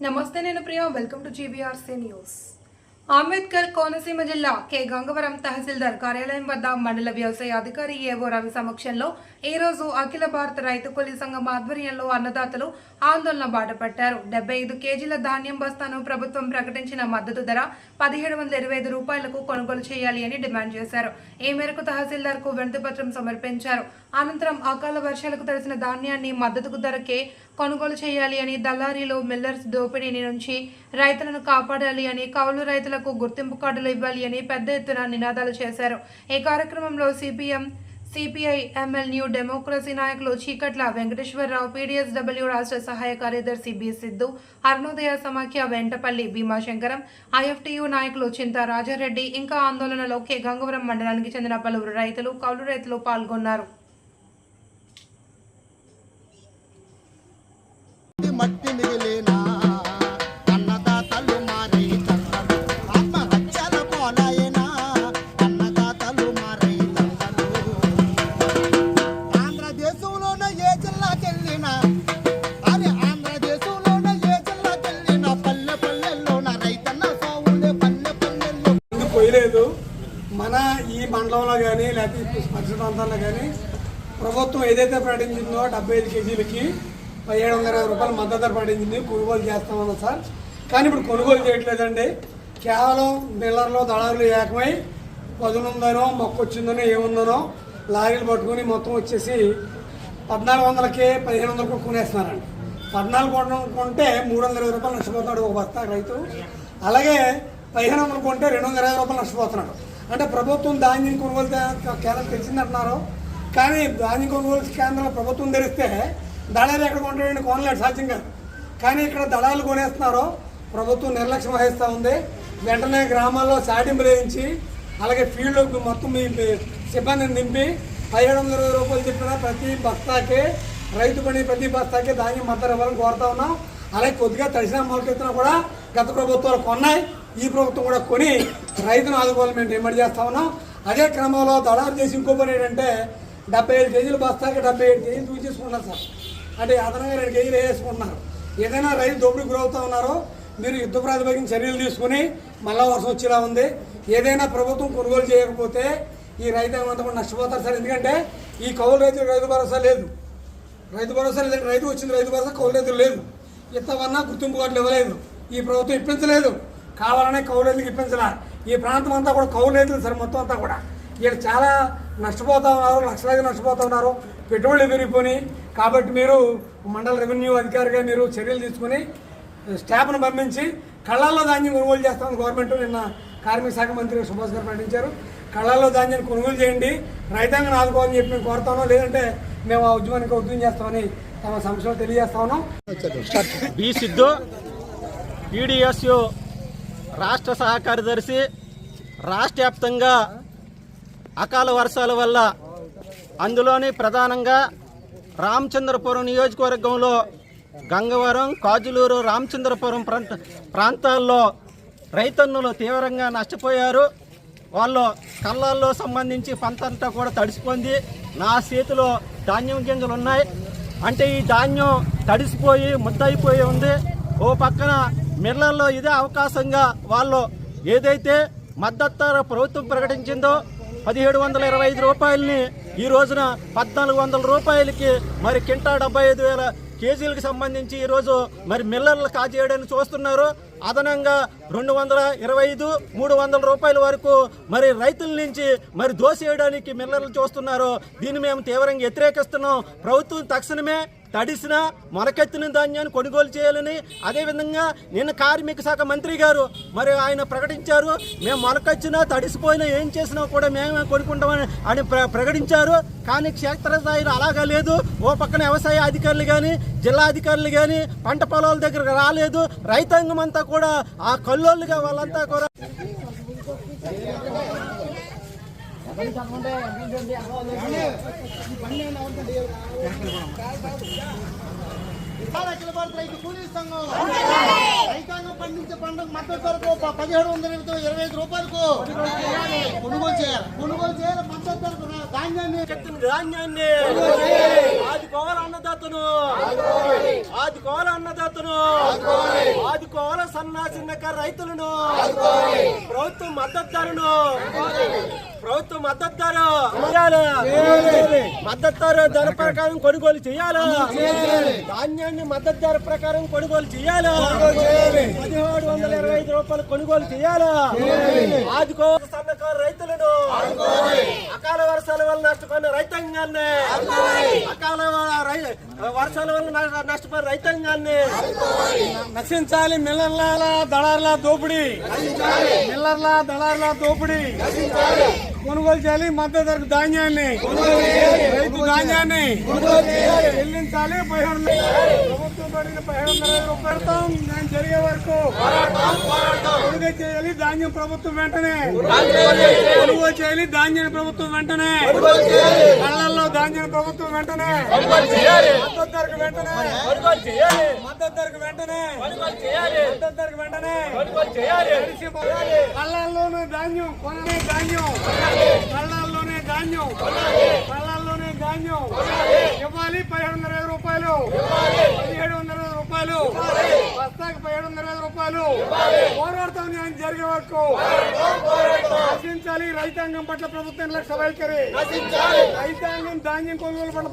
నమస్తే, నేను Priya. Welcome to GBRC news. Ambedkar Konaseema జిల్లా కె గంగవరం తహసీల్దార్ కార్యాలయం వద్ద మండల వ్యవసాయ అధికారి ఏవో రవి సమక్షంలో ఈ రోజు అఖిల భారత రైతు కూలీ సంఘం ఆధ్వర్యంలో అన్నదాతలు ఆందోళన బాటపట్టారు. 75 కేజీల ధాన్యం బస్తాను ప్రభుత్వం ప్రకటించిన మద్దతు ధర 1725 రూపాయలకు కొనుగోలు చేయాలి అని డిమాండ్ చేశారు. ఈ మేరకు తహసీల్దార్ కు వినతిపత్రం సమర్పించారు. అనంతరం అకాల వర్షాలకు తడిసిన ధాన్యాన్ని మద్దతు ధరకే కొనుగోలు చేయాలి అని, దళారీలు మిల్లర్స్ దోపిడీ నుంచి రైతులను కాపాడాలి అని, కౌలు రైతులకు గుర్తింపు కార్డులు ఇవ్వాలి అని పెద్ద ఎత్తున నినాదాలు చేశారు. ఈ కార్యక్రమంలో సిపిఐ ఎంఎల్ న్యూ డెమోక్రసీ నాయకులు చీకట్ల వెంకటేశ్వరరావు, పీడీఎస్డబ్ల్యూ రాష్ట్ర సహాయ కార్యదర్శి బి సిద్ధు, అరుణోదయ సమాఖ్య వెంటపల్లి భీమాశంకరం, ఐఎఫ్టియు నాయకులు చింతా రాజారెడ్డి, ఇంకా ఆందోళనలో కె గంగవరం మండలానికి చెందిన పలువురు రైతులు, కౌలు రైతులు పాల్గొన్నారు. మట్టి మిగిలిన అన్నదాతలు మారైతన్నారు, ఆత్మహత్యల పోలాయన అన్నదాతలు మారైతన్నారు. ఆంధ్రదేశంలోనే ఏ జిల్లాకెళ్ళినా, అరే ఆంధ్రదేశంలోనే ఏ జిల్లాకెళ్ళినా పల్లె పల్లెల్లోన రైతన్న సావులే పల్లె పల్లెల్లో పోయలేదు. మన ఈ మండలంలో కానీ లేకపోతే పరిసర ప్రాంతాల్లో కానీ ప్రభుత్వం ఏదైతే ప్రకటించిందో 75 కేజీలకి 1720 రూపాయలు మద్దతు ధర పడింది, కొనుగోలు చేస్తామన్నాం సార్. కానీ ఇప్పుడు కొనుగోలు చేయట్లేదండి. కేవలం మిల్లర్లో దళారులు ఏకమై పదునుందనో మొక్కొచ్చిందనో ఏముందనో లారీలు పట్టుకుని మొత్తం వచ్చేసి 1400కి 1500 కొనేస్తున్నారండి. 1400 కొంటే 320 రూపాయలు నష్టపోతున్నాడు ఒక బస్తా రైతు. అలాగే 1500 కొంటే 220 రూపాయలు నష్టపోతున్నాడు. అంటే ప్రభుత్వం ధాన్యం కొనుగోలు కేంద్రం తెచ్చిందంటున్నారు. కానీ ధాన్యం కొనుగోలు కేంద్రం ప్రభుత్వం తెరిస్తే దళాలు ఎక్కడ కొంటాడండి? కొనలేడు, సాధ్యం కాదు. కానీ ఇక్కడ దళాలు కొనేస్తున్నారు. ప్రభుత్వం నిర్లక్ష్యం వహిస్తూ ఉంది. వెంటనే గ్రామాల్లో సాటింపులు వేయించి అలాగే ఫీల్డ్లోకి మొత్తం మీ సిబ్బందిని దింపి 1720 రూపాయలు చెప్పిన ప్రతి బస్తాకి, రైతు పని ప్రతి బస్తాకి ధాన్యం మద్దతు ఇవ్వాలని కోరుతా ఉన్నాం. అలాగే కొద్దిగా తడిసిన మొలకెత్తున కూడా గత ప్రభుత్వాలు కొన్నాయి, ఈ ప్రభుత్వం కూడా కొని రైతును ఆదుకోవాలని మేము డిమాండ్ చేస్తా ఉన్నాం. అదే క్రమంలో దళారు చేసి ఇంకో పని ఏంటంటే 75 కేజీలు బస్తాకి 77 కేజీలు చూసేసుకుంటారు సార్. అంటే అదనంగా 2 కేజీలు వేసుకుంటున్నారు. ఏదైనా రైతు దోపిడీకి గురవుతూ ఉన్నారో మీరు యుద్ధ ప్రాతిపదికన చర్యలు తీసుకుని మళ్ళా వర్షం వచ్చేలా ఉంది. ఏదైనా ప్రభుత్వం కొనుగోలు చేయకపోతే ఈ రైతాంగం అంతా కూడా నష్టపోతారు సార్. ఎందుకంటే ఈ కౌలు రైతులకు రైతు భరోసా లేదు. రైతు భరోసా లేదంటే రైతు వచ్చింది, రైతు భరోసా కౌలు రైతులు లేదు. ఇంతవన్నా గుర్తింపు కార్డులు ఇవ్వలేదు, ఈ ప్రభుత్వం ఇప్పించలేదు. కావాలనే కౌలు రైతులకు ఇప్పించాల. ఈ ప్రాంతం అంతా కూడా కౌలు రైతులు సార్. మొత్తం అంతా కూడా ఇక్కడ చాలా నష్టపోతూ ఉన్నారు, లక్షలాది నష్టపోతూ ఉన్నారు, పెట్టుబడులు పెరిగిపోయి. కాబట్టి మీరు మండల రెవెన్యూ అధికారిగా మీరు చర్యలు తీసుకుని స్టాఫ్ను పంపించి కళ్ళల్లో ధాన్యం కొనుగోలు చేస్తామని గవర్నమెంట్ నిన్న కార్మిక శాఖ మంత్రి సుభాష్ గారు ప్రకటించారు. కళ్ళల్లో ధాన్యాన్ని కొనుగోలు చేయండి, రైతాంగాన్ని ఆదుకోవాలని చెప్పి మేము కోరుతాను. లేదంటే మేము ఆ ఉద్యమానికి ఉద్యమం చేస్తామని తమ సంస్థలో తెలియజేస్తా ఉన్నాం. బి సిద్ధు, పీడీఎస్యు రాష్ట్ర సహాయ కార్యదర్శి. రాష్ట్ర వ్యాప్తంగా అకాల వర్షాల వల్ల, అందులోని ప్రధానంగా రామచంద్రపురం నియోజకవర్గంలో గంగవరం, కాజులూరు, రామచంద్రపురం ప్రాంతాల్లో రైతన్నులు తీవ్రంగా నష్టపోయారు. వాళ్ళు కళ్ళల్లో సంబంధించి పంటంతా కూడా తడిసిపోయింది. నా చేతిలో ధాన్యం గింజలు ఉన్నాయి. అంటే ఈ ధాన్యం తడిసిపోయి ముద్దయిపోయి ఉంది. ఓ పక్కన మిల్లర్లో ఇదే అవకాశంగా వాళ్ళు ఏదైతే మద్దతు ధర ప్రభుత్వం ప్రకటించిందో 1725 రూపాయలని ఈ రోజున 1400 రూపాయలకి మరి కింటా 75,000 కేజీలకు సంబంధించి ఈరోజు మరి మిల్లర్లు కాజేయడానికి చూస్తున్నారు. అదనంగా 225, 300 రూపాయల వరకు మరి రైతుల నుంచి మరి దోసేయడానికి మిల్లర్లు చూస్తున్నారు. దీన్ని మేము తీవ్రంగా వ్యతిరేకిస్తున్నాం. ప్రభుత్వం తక్షణమే తడిసిన మొలకెత్తిన ధాన్యాన్ని కొనుగోలు చేయాలని, అదేవిధంగా నిన్న కార్మిక శాఖ మంత్రి గారు మరి ఆయన ప్రకటించారు, మేము మొలకొచ్చినా తడిసిపోయినా ఏం చేసినా కూడా మేమే కొనుక్కుంటామని అని ప్రకటించారు. కానీ క్షేత్రస్థాయిలో అలాగా లేదు. ఓ పక్కన వ్యవసాయ అధికారులు కానీ, జిల్లా అధికారులు కానీ పంట పొలాల దగ్గరకు రాలేదు. రైతాంగం అంతా కూడా ఆ కల్లోళ్ళుగా వాళ్ళంతా కూడా అఖిల భారత రైతు కూలీ సంఘం రైతాంగం పండించే పంటకు మద్దతు ధరకు 1725 రూపాయలకు కొనుగోలు చేయాలి. మద్దతు ధాన్యాన్ని ధాన్యాన్ని ఆదుకోవాలి అన్నదాతను, ఆదుకోవాలి అన్నదాతను, ఆదుకోవాలి సన్న చిన్నకారు రైతులను, ప్రభుత్వం మద్దతు ధరను, ప్రభుత్వం మద్దతు ధర మద్దతు ధర ప్రకారం కొనుగోలు చేయాలి, ధాన్యాన్ని మద్దతు ధర ప్రకారం కొనుగోలు చేయాలి, 1725 రూపాయలు కొనుగోలు చేయాలి, ఆదుకోవాలి సన్నకారు రైతులను, అకాల వర్షాల వల్ల నష్టపోయిన రైతాంగాన్ని, అకాల వర్షాల వల్ల నష్టపోయిన రైతాంగాన్ని నశించాలి. మిల్లర్ల దళారుల దోపిడీ, మిల్లర్ల దళారుల దోపిడీ కొనుగోలు చేయాలి. మద్దతు ధరకు ధాన్యాన్ని, రైతు ధాన్యాన్ని చెల్లించాలి. 1500 ప్రభుత్వం పడిన 1500 రూపాయలతో నేను జరిగే వరకు కొనుగోలు చేయాలి. ధాన్యం ప్రభుత్వం వెంటనే కొనుగోలు చేయాలి. ధాన్యాన్ని ప్రభుత్వం వెంటనే, కళ్ళల్లో ధాన్యాన్ని ప్రభుత్వం వెంటనే, మద్దతు ధరకు వెంటనే, మద్దతు ధరకు వెంటనే, మద్దతు ధరకు వెంటనే కళ్ళల్లోనే ధాన్యం కొననే, ధాన్యం కళ్ళల్లోనే ధాన్యం, కళ్ళల్లోనే ధాన్యం ఇవ్వాలి. 1500 రూపాయలు, 1700 రూపాయలు, బస్తాకి 1700 రూపాయలు. పోరాడతాం న్యాయం జరిగే వరకు. నశించాలి రైతాంగం పట్ల ప్రభుత్వం నిర్లక్ష్య వైఖరి, రైతాంగం ధాన్యం కొనుగోలు పట్ల